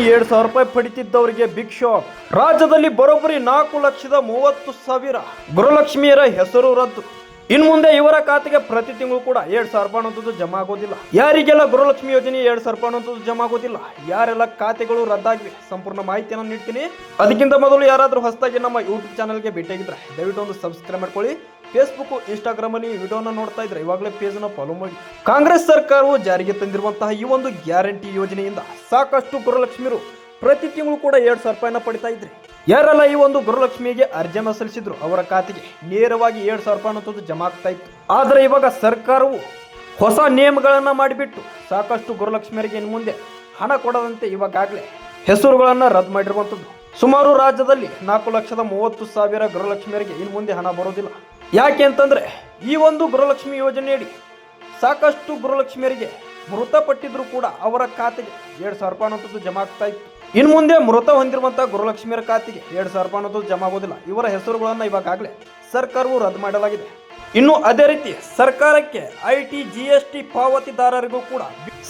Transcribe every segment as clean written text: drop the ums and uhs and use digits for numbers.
2,000 ರೂಪಾಯಿ ಪಡಿತಿದ್ದವರಿಗೆ big shock. ರಾಜ್ಯದಲ್ಲಿ ಬರೋಬ್ಬರಿ 4,30,000 ಗೃಹಲಕ್ಷ್ಮಿಯರ ಹೆಸರು ರದ್ದು. ಇನ್ನು ಮುಂದೆ ಇವರ ಖಾತೆಗೆ ಪ್ರತಿ ತಿಂಗಳು ಕೂಡ 2,000 ರೂಪಾಯಿ ಅನ್ನೋದು ಜಮಾ ಆಗೋದಿಲ್ಲ. ಯಾರಿಗೆಲ್ಲ ಗೃಹಲಕ್ಷ್ಮಿ ಯೋಜನೆ 2,000 ರೂಪಾಯಿ ಅನ್ನೋದು ಜಮಾ ಆಗೋದಿಲ್ಲ, ಯಾರೆಲ್ಲ ಖಾತೆಗಳು ರದ್ದಾಗಿವೆ, ಸಂಪೂರ್ಣ ಮಾಹಿತಿಯನ್ನು ನೀಡ್ತೀನಿ. ಅದಕ್ಕಿಂತ ಮೊದಲು ಯಾರಾದರೂ ಹೊಸದಾಗಿ ನಮ್ಮ ಯೂಟ್ಯೂಬ್ ಚಾನಲ್ಗೆ ಭೇಟಿಯಾಗಿದ್ರೆ ದಯವಿಟ್ಟು ಒಂದು ಸಬ್ಸ್ಕ್ರೈಬ್ ಮಾಡ್ಕೊಳ್ಳಿ. ಫೇಸ್ಬುಕ್, ಇನ್ಸ್ಟಾಗ್ರಾಮ್ ಅಲ್ಲಿ ವಿಡಿಯೋನ ನೋಡ್ತಾ ಇದ್ರೆ ಇವಾಗಲೇ ಪೇಜ್ ನ ಫಾಲೋ ಮಾಡಿ. ಕಾಂಗ್ರೆಸ್ ಸರ್ಕಾರವು ಜಾರಿಗೆ ತಂದಿರುವಂತಹ ಈ ಒಂದು ಗ್ಯಾರಂಟಿ ಯೋಜನೆಯಿಂದ ಸಾಕಷ್ಟು ಗೃಹಲಕ್ಷ್ಮಿಯರು ಪ್ರತಿ ತಿಂಗಳು ಕೂಡ 2,000 ರೂಪಾಯಿನ ಪಡಿತಾ ಇದ್ರಿ. ಯಾರೆಲ್ಲ ಈ ಒಂದು ಗೃಹಲಕ್ಷ್ಮಿಗೆ ಅರ್ಜಿಯನ್ನು ಸಲ್ಲಿಸಿದ್ರು ಅವರ ಖಾತೆಗೆ ನೇರವಾಗಿ 2,000 ರೂಪಾಯಿ ಅನ್ನೋದು ಜಮಾ ಆಗ್ತಾ ಇತ್ತು. ಆದರೆ ಇವಾಗ ಸರ್ಕಾರವು ಹೊಸ ನಿಯಮಗಳನ್ನ ಮಾಡಿಬಿಟ್ಟು ಸಾಕಷ್ಟು ಗೃಹಲಕ್ಷ್ಮಿಯರಿಗೆ ಇನ್ನು ಮುಂದೆ ಹಣ ಕೊಡದಂತೆ ಇವಾಗಲೇ ಹೆಸರುಗಳನ್ನ ರದ್ದು ಮಾಡಿರುವಂಥದ್ದು. ಸುಮಾರು ರಾಜ್ಯದಲ್ಲಿ 4,30,000 ಗೃಹಲಕ್ಷ್ಮಿಯರಿಗೆ ಇನ್ನು ಮುಂದೆ ಹಣ ಬರೋದಿಲ್ಲ. ಯಾಕೆ ಅಂತಂದ್ರೆ ಈ ಒಂದು ಗೃಹಲಕ್ಷ್ಮಿ ಯೋಜನೆಯಡಿ ಸಾಕಷ್ಟು ಗೃಹಲಕ್ಷ್ಮಿಯರಿಗೆ ಮೃತಪಟ್ಟಿದ್ರು ಕೂಡ ಅವರ ಖಾತೆಗೆ 2,000 ರೂಪಾಯಿ ಅನ್ನೋದು ಜಮಾ ಆಗ್ತಾ ಇತ್ತು. ಇನ್ನು ಮುಂದೆ ಮೃತ ಹೊಂದಿರುವಂತಹ ಗೃಹಲಕ್ಷ್ಮಿಯರ ಖಾತೆಗೆ 2,000 ರೂಪಾಯಿ ಅನ್ನೋದು ಜಮಾ ಆಗೋದಿಲ್ಲ. ಇವರ ಹೆಸರುಗಳನ್ನು ಇವಾಗಲೇ ಸರ್ಕಾರವು ರದ್ದು ಮಾಡಲಾಗಿದೆ. ಇನ್ನು ಅದೇ ರೀತಿ ಸರ್ಕಾರಕ್ಕೆ IT GST ಪಾವತಿದಾರರಿಗೂ ಕೂಡ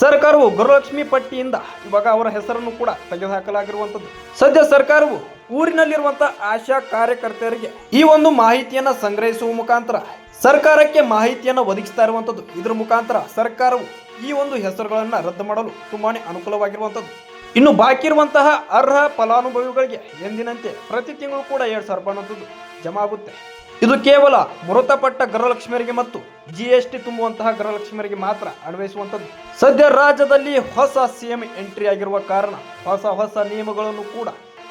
ಸರ್ಕಾರವು ಗೃಹಲಕ್ಷ್ಮಿ ಪಟ್ಟಿಯಿಂದ ಇವಾಗ ಅವರ ಹೆಸರನ್ನು ಕೂಡ ತೆಗೆದುಹಾಕಲಾಗಿರುವಂಥದ್ದು. ಸದ್ಯ ಸರ್ಕಾರವು ಊರಿನಲ್ಲಿರುವಂತಹ ಆಶಾ ಕಾರ್ಯಕರ್ತೆಯರಿಗೆ ಈ ಒಂದು ಮಾಹಿತಿಯನ್ನ ಸಂಗ್ರಹಿಸುವ ಮುಖಾಂತರ ಸರ್ಕಾರಕ್ಕೆ ಮಾಹಿತಿಯನ್ನು ಒದಗಿಸ್ತಾ ಇರುವಂಥದ್ದು. ಇದರ ಮುಖಾಂತರ ಸರ್ಕಾರವು ಈ ಒಂದು ಹೆಸರುಗಳನ್ನ ರದ್ದು ಮಾಡಲು ತುಂಬಾನೇ ಅನುಕೂಲವಾಗಿರುವಂಥದ್ದು. ಇನ್ನು ಬಾಕಿ ಇರುವಂತಹ ಅರ್ಹ ಫಲಾನುಭವಿಗಳಿಗೆ ಎಂದಿನಂತೆ ಪ್ರತಿ ತಿಂಗಳು ಕೂಡ 2,000 ರೂಪಾಯಿ ಅನ್ನೋದು ಜಮಾ ಆಗುತ್ತೆ. ಇದು ಕೇವಲ ಮೃತಪಟ್ಟ ಗೃಹಲಕ್ಷ್ಮಿಯರಿಗೆ ಮತ್ತು GST ತುಂಬುವಂತಹ ಗೃಹಲಕ್ಷ್ಮಿಯರಿಗೆ ಮಾತ್ರ ಅನ್ವಯಿಸುವಂಥದ್ದು. ಸದ್ಯ ರಾಜ್ಯದಲ್ಲಿ ಹೊಸ CM ಎಂಟ್ರಿ ಆಗಿರುವ ಕಾರಣ ಹೊಸ ನಿಯಮಗಳನ್ನು ಕೂಡ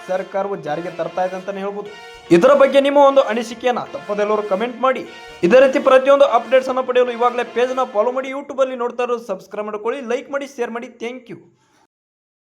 ಸರ್ಕಾರವು ಜಾರಿಗೆ ತರ್ತಾ ಇದೆ ಅಂತಾನೆ ಹೇಳ್ಬೋದು. ಇದರ ಬಗ್ಗೆ ನಿಮ್ಮ ಒಂದು ಅನಿಸಿಕೆಯನ್ನ ತಪ್ಪದೆಲ್ಲರೂ ಕಮೆಂಟ್ ಮಾಡಿ. ಇದೇ ರೀತಿ ಪ್ರತಿಯೊಂದು ಅಪ್ಡೇಟ್ಸ್ ಅನ್ನು ಪಡೆಯಲು ಇವಾಗಲೇ ಪೇಜ್ ನ ಫಾಲೋ ಮಾಡಿ. ಯೂಟ್ಯೂಬ್ ಅಲ್ಲಿ ನೋಡ್ತಾ ಇರೋದು ಸಬ್ಸ್ಕ್ರೈಬ್ ಮಾಡ್ಕೊಳ್ಳಿ, ಲೈಕ್ ಮಾಡಿ, ಶೇರ್ ಮಾಡಿ. Thank you.